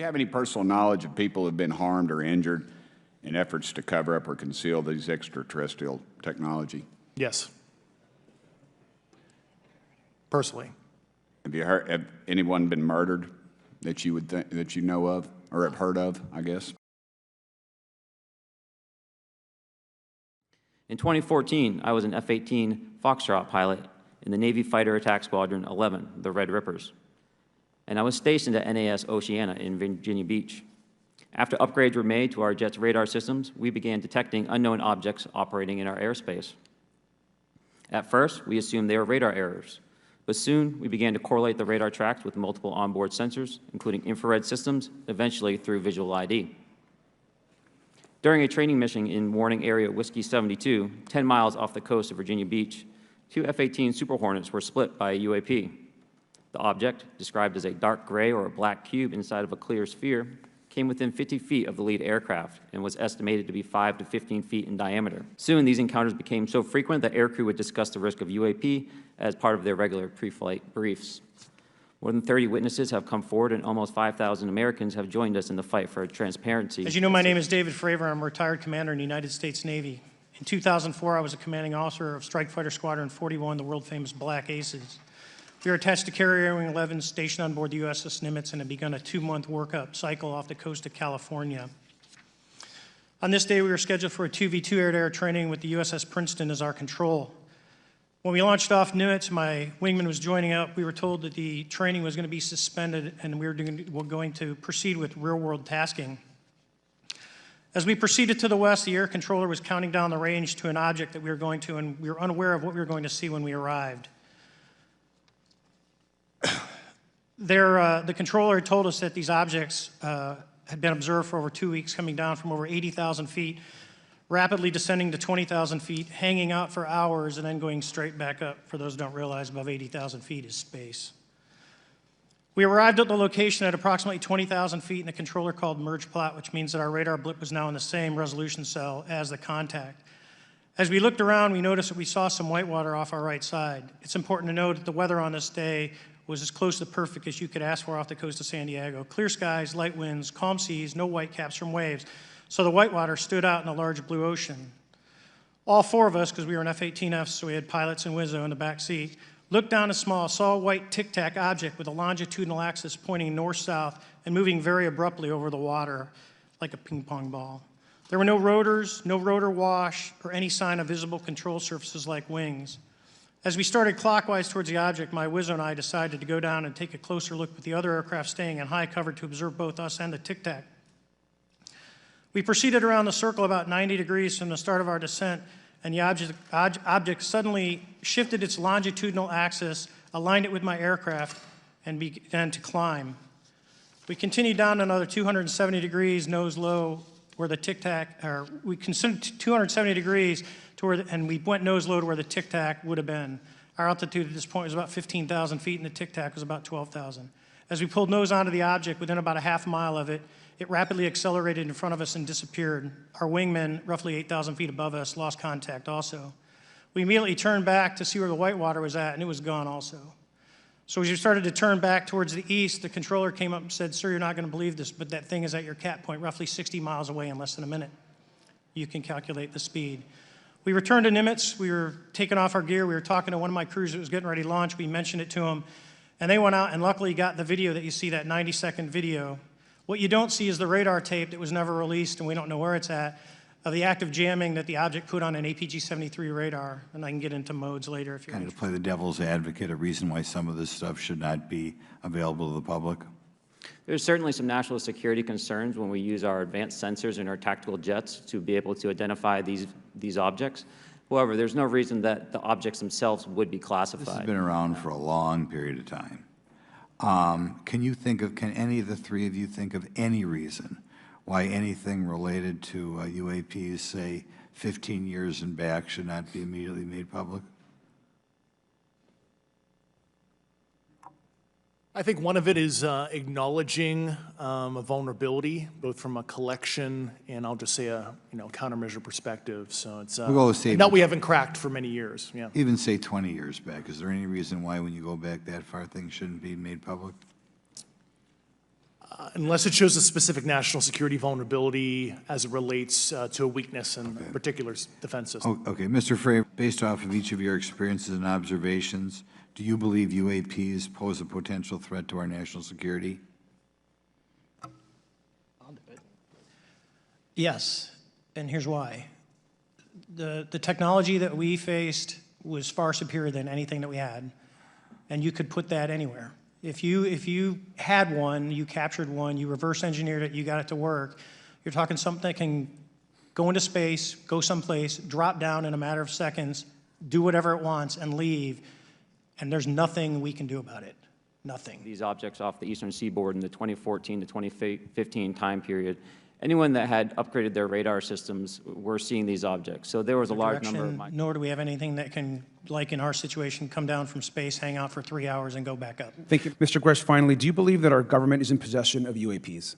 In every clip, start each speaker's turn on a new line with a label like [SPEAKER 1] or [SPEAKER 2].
[SPEAKER 1] you have any personal knowledge of people who have been harmed or injured in efforts to cover up or conceal these extraterrestrial technology?
[SPEAKER 2] Yes. Personally.
[SPEAKER 1] Have you heard, have anyone been murdered that you would think, that you know of or have heard of, I guess?
[SPEAKER 3] In 2014, I was an F-18 Foxtrot pilot in the Navy Fighter Attack Squadron 11, the Red Rippers, and I was stationed at NAS Oceana in Virginia Beach. After upgrades were made to our jet's radar systems, we began detecting unknown objects operating in our airspace. At first, we assumed they were radar errors, but soon we began to correlate the radar tracks with multiple onboard sensors, including infrared systems, eventually through visual ID. During a training mission in Warning Area Whiskey 72, 10 miles off the coast of Virginia Beach, two F-18 Super Hornets were split by a UAP. The object, described as a dark gray or a black cube inside of a clear sphere, came within 50 feet of the lead aircraft and was estimated to be 5 to 15 feet in diameter. Soon, these encounters became so frequent that aircrew would discuss the risk of UAP as part of their regular pre-flight briefs. More than 30 witnesses have come forward, and almost 5,000 Americans have joined us in the fight for transparency.
[SPEAKER 4] As you know, my name is David Fravor. I'm a retired commander in the United States Navy. In 2004, I was a commanding officer of Strike Fighter Squadron 41, the world-famous Black Aces. We were attached to Carrier Wing 11, stationed on board the USS Nimitz, and had begun a 2-month workup cycle off the coast of California. On this day, we were scheduled for a 2v2 air-to-air training with the USS Princeton as our control. When we launched off Nimitz, my wingman was joining up. We were told that the training was going to be suspended and we were going to proceed with real-world tasking. As we proceeded to the west, the air controller was counting down the range to an object that we were going to, and we were unaware of what we were going to see when we arrived. The controller had told us that these objects had been observed for over 2 weeks, coming down from over 80,000 feet, rapidly descending to 20,000 feet, hanging out for hours, and then going straight back up. For those who don't realize, above 80,000 feet is space. We arrived at the location at approximately 20,000 feet, and the controller called merge plot, which means that our radar blip was now in the same resolution cell as the contact. As we looked around, we noticed that we saw some whitewater off our right side. It's important to note that the weather on this day was as close to perfect as you could ask for off the coast of San Diego. Clear skies, light winds, calm seas, no whitecaps from waves. So the whitewater stood out in a large blue ocean. All four of us, because we were in F-18Fs, so we had pilots and Wizzo in the back seat, looked down saw a white tic-tac object with a longitudinal axis pointing north-south and moving very abruptly over the water like a ping-pong ball. There were no rotors, no rotor wash, or any sign of visible control surfaces like wings. As we started clockwise towards the object, my Wizzo and I decided to go down and take a closer look with the other aircraft staying in high cover to observe both us and the tic-tac. We proceeded around the circle about 90 degrees from the start of our descent, and the object suddenly shifted its longitudinal axis, aligned it with my aircraft, and began to climb. We continued down another 270 degrees, nose low, where the tic-tac, or we considered 270 degrees to where, and we went nose low to where the tic-tac would have been. Our altitude at this point was about 15,000 feet, and the tic-tac was about 12,000. As we pulled nose onto the object, within about a half mile of it, it rapidly accelerated in front of us and disappeared. Our wingmen, roughly 8,000 feet above us, lost contact also. We immediately turned back to see where the whitewater was at, and it was gone also. So as we started to turn back towards the east, the controller came up and said, "Sir, you're not going to believe this, but that thing is at your cap point, roughly 60 miles away in less than a minute. You can calculate the speed." We returned to Nimitz. We were taking off our gear. We were talking to one of my crews that was getting ready to launch. We mentioned it to them, and they went out and luckily got the video that you see, that 90-second video. What you don't see is the radar tape that was never released, and we don't know where it's at, of the active jamming that the object put on an APG-73 radar, and I can get into modes later if you're
[SPEAKER 5] kind of to play the devil's advocate, a reason why some of this stuff should not be available to the public?
[SPEAKER 3] There's certainly some national security concerns when we use our advanced sensors in our tactical jets to be able to identify these objects. However, there's no reason that the objects themselves would be classified.
[SPEAKER 5] This has been around for a long period of time. Can any of the three of you think of any reason why anything related to UAPs, say 15 years and back, should not be immediately made public?
[SPEAKER 2] I think one of it is acknowledging a vulnerability, both from a collection and I'll just say a countermeasure perspective. So it's that we haven't cracked for many years. Yeah.
[SPEAKER 5] Even say 20 years back. Is there any reason why, when you go back that far, things shouldn't be made public?
[SPEAKER 2] Unless it shows a specific national security vulnerability as it relates to a weakness in a particular defense system.
[SPEAKER 5] Okay, Mr. Frey, based off of each of your experiences and observations, do you believe UAPs pose a potential threat to our national security?
[SPEAKER 4] Yes, and here's why. The technology that we faced was far superior than anything that we had, and you could put that anywhere. If you had one, you captured one, you reverse engineered it, you got it to work, you're talking something that can go into space, go someplace, drop down in a matter of seconds, do whatever it wants, and leave, and there's nothing we can do about it. Nothing.
[SPEAKER 3] These objects off the eastern seaboard in the 2014 to 2015 time period, anyone that had upgraded their radar systems were seeing these objects. So there was a large number of...
[SPEAKER 4] Nor do we have anything that can, like in our situation, come down from space, hang out for 3 hours, and go back up.
[SPEAKER 6] Thank you. Mr. Gresh, finally, do you believe that our government is in possession of UAPs?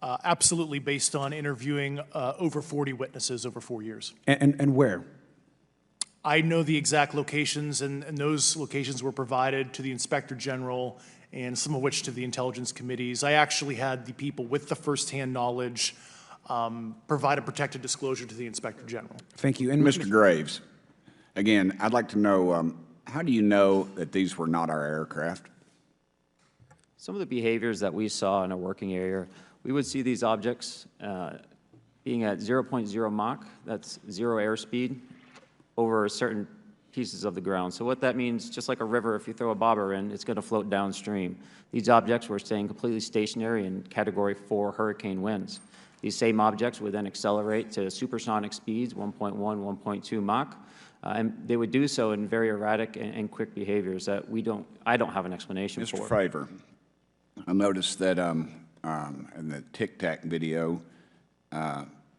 [SPEAKER 2] Absolutely, based on interviewing over 40 witnesses over 4 years.
[SPEAKER 6] And where?
[SPEAKER 2] I know the exact locations, and those locations were provided to the Inspector General, and some of which to the intelligence committees. I actually had the people with the firsthand knowledge provide a protected disclosure to the Inspector General.
[SPEAKER 6] Thank you. And
[SPEAKER 1] Mr. Graves, again, I'd like to know, how do you know that these were not our aircraft?
[SPEAKER 3] Some of the behaviors that we saw in a working area, we would see these objects being at 0.0 Mach, that's 0 airspeed, over certain pieces of the ground. So what that means, just like a river, if you throw a bobber in, it's going to float downstream. These objects were staying completely stationary in Category 4 hurricane winds. These same objects would then accelerate to supersonic speeds, 1.1, 1.2 Mach, and they would do so in very erratic and quick behaviors that I don't have an explanation for.
[SPEAKER 1] Mr. Favor, I noticed that in the Tic Tac video,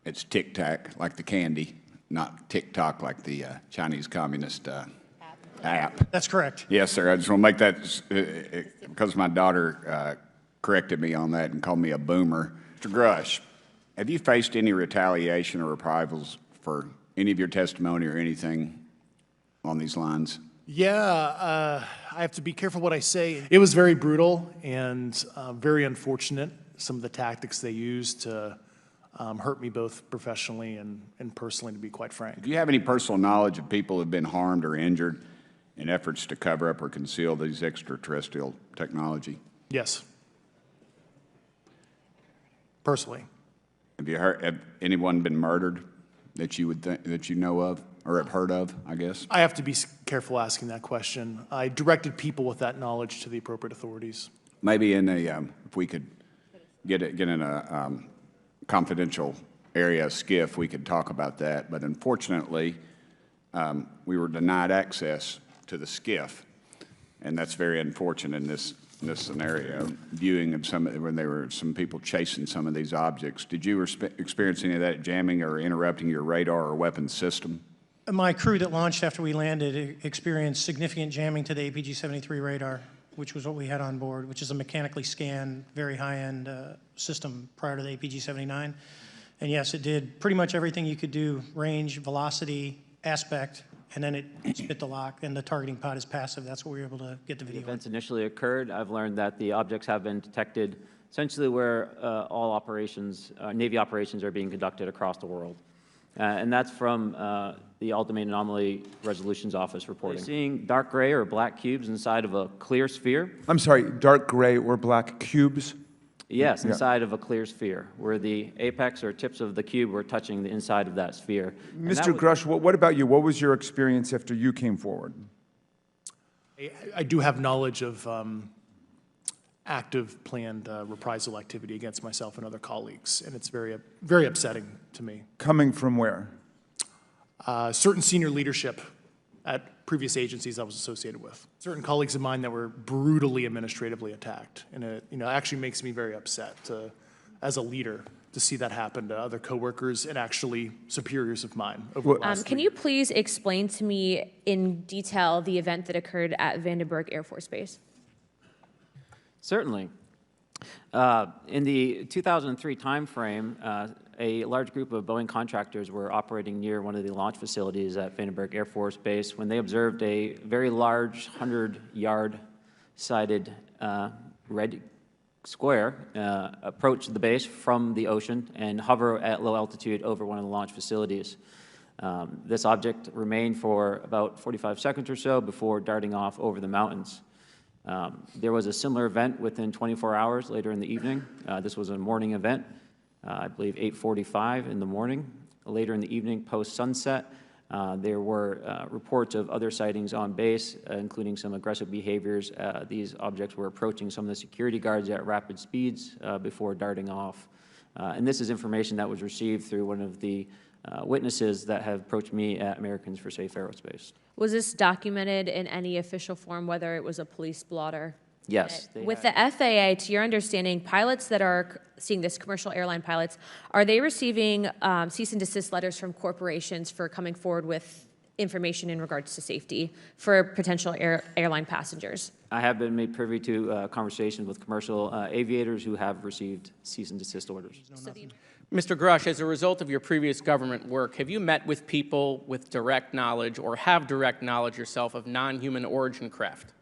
[SPEAKER 1] it's Tic Tac like the candy, not TikTok like the Chinese Communist app.
[SPEAKER 4] That's correct.
[SPEAKER 1] Yes, sir. I just want to make that, because my daughter corrected me on that and called me a boomer. Mr. Grush, have you faced any retaliation or reprisals for any of your testimony or anything on these lines?
[SPEAKER 2] Yeah, I have to be careful what I say. It was very brutal and very unfortunate, some of the tactics they used to hurt me both professionally and personally, to be quite frank.
[SPEAKER 1] Do you have any personal knowledge of people who have been harmed or injured in efforts to cover up or conceal these extraterrestrial technology?
[SPEAKER 2] Yes. Personally.
[SPEAKER 1] Have anyone been murdered that you would that you know of or have heard of, I guess?
[SPEAKER 2] I have to be careful asking that question. I directed people with that knowledge to the appropriate authorities.
[SPEAKER 1] Maybe in a, if we could get in a confidential area, a SCIF, we could talk about that. But unfortunately, we were denied access to the SCIF, and that's very unfortunate in this scenario. Viewing of when there were some people chasing some of these objects. Did you experience any of that jamming or interrupting your radar or weapons system?
[SPEAKER 4] My crew that launched after we landed experienced significant jamming to the APG-73 radar, which was what we had on board, which is a mechanically scanned, very high-end system prior to the APG-79. And yes, it did pretty much everything you could do, range, velocity, aspect, and then it spit the lock, and the targeting pod is passive. That's what we were able to get the video.
[SPEAKER 3] The events initially occurred. I've learned that the objects have been detected essentially where all operations, Navy operations are being conducted across the world. And that's from the Ultimate Anomaly Resolutions Office reporting. Seeing dark gray or black cubes inside of a clear sphere.
[SPEAKER 6] I'm sorry, dark gray or black cubes?
[SPEAKER 3] Yes, inside of a clear sphere, where the apex or tips of the cube were touching the inside of that sphere.
[SPEAKER 6] Mr. Grush, what about you? What was your experience after you came forward?
[SPEAKER 2] I do have knowledge of active planned reprisal activity against myself and other colleagues, and it's very, very upsetting to me.
[SPEAKER 6] Coming from where?
[SPEAKER 2] Certain senior leadership at previous agencies I was associated with. Certain colleagues of mine that were brutally administratively attacked, and it actually makes me very upset as a leader to see that happen to other coworkers and actually superiors of mine over the last
[SPEAKER 7] Can you please explain to me in detail the event that occurred at Vandenberg Air Force Base?
[SPEAKER 3] Certainly. In the 2003 timeframe, a large group of Boeing contractors were operating near one of the launch facilities at Vandenberg Air Force Base when they observed a very large 100-yard sided red square approach the base from the ocean and hover at low altitude over one of the launch facilities. This object remained for about 45 seconds or so before darting off over the mountains. There was a similar event within 24 hours later in the evening. This was a morning event, I believe 8:45 in the morning. Later in the evening, post-sunset, there were reports of other sightings on base, including some aggressive behaviors. These objects were approaching some of the security guards at rapid speeds before darting off. And this is information that was received through one of the witnesses that have approached me at Americans for Safe Aerospace.
[SPEAKER 7] Was this documented in any official form, whether it was a police blotter?
[SPEAKER 3] Yes.
[SPEAKER 7] With the FAA, to your understanding, pilots that are seeing this, commercial airline pilots, are they receiving cease and desist letters from corporations for coming forward with information in regards to safety for potential airline passengers?
[SPEAKER 3] I have been made privy to conversations with commercial aviators who have received cease and desist orders.
[SPEAKER 8] Mr. Grush, as a result of your previous government work, have you met with people with direct knowledge or have direct knowledge yourself of non-human origin craft?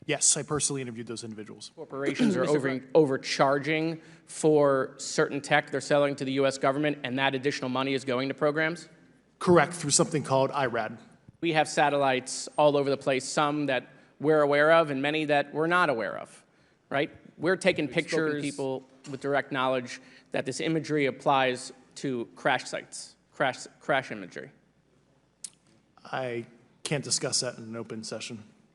[SPEAKER 2] Yes, I personally interviewed those individuals.
[SPEAKER 8] Corporations are overcharging for certain tech they're selling to the U.S. government, and that additional money is going to programs?
[SPEAKER 2] Correct, through something called IRAD.
[SPEAKER 8] We have satellites all over the place, some that we're aware of and many that we're not aware of, right? We're taking pictures, people with direct knowledge that this imagery applies to crash sites, crash imagery.
[SPEAKER 2] I can't discuss that in an open session.